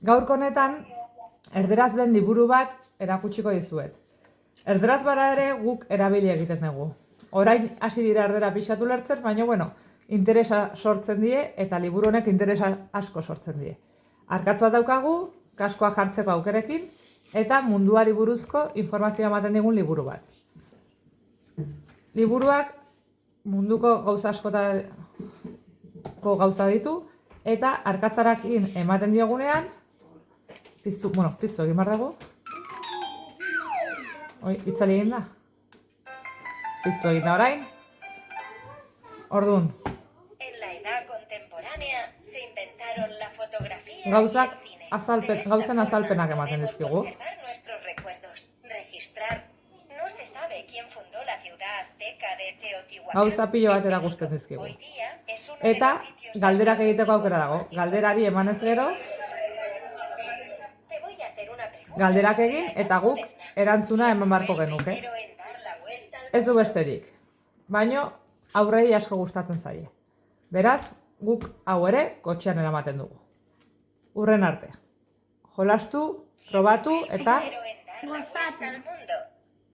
Gaurko honetan, erderaz den liburu bat erakutsiko dizuet. Erderaz bara ere guk erabili egiten dugu. Orain hasi dira erdera pixatu lertzen, baina interesa sortzen die eta liburu honek interesa asko sortzen die. Arkatz bat daukagu, kaskoa jartzeko aukerekin, eta munduari buruzko informazioa ematen digun liburu bat. Liburuak munduko gauza askotako gauza ditu, eta arkatzarakin ematen diogunean, piztu egin behar dugu. Itzali egin da. Piztu egin da orain. Orduan. Gauzen azalpenak ematen dizkigu. Gauza pilo bat erakusten dizkigu. Eta galderak egiteko aukera dago. Galderari emanez gero, galderak egin eta guk erantzuna eman beharko genuke. Ez du besterik. Baina aurrei asko gustatzen zaie. Beraz, guk hau ere kotxean eramaten dugu. Hurren arte. Jolastu, probatu eta gozatu.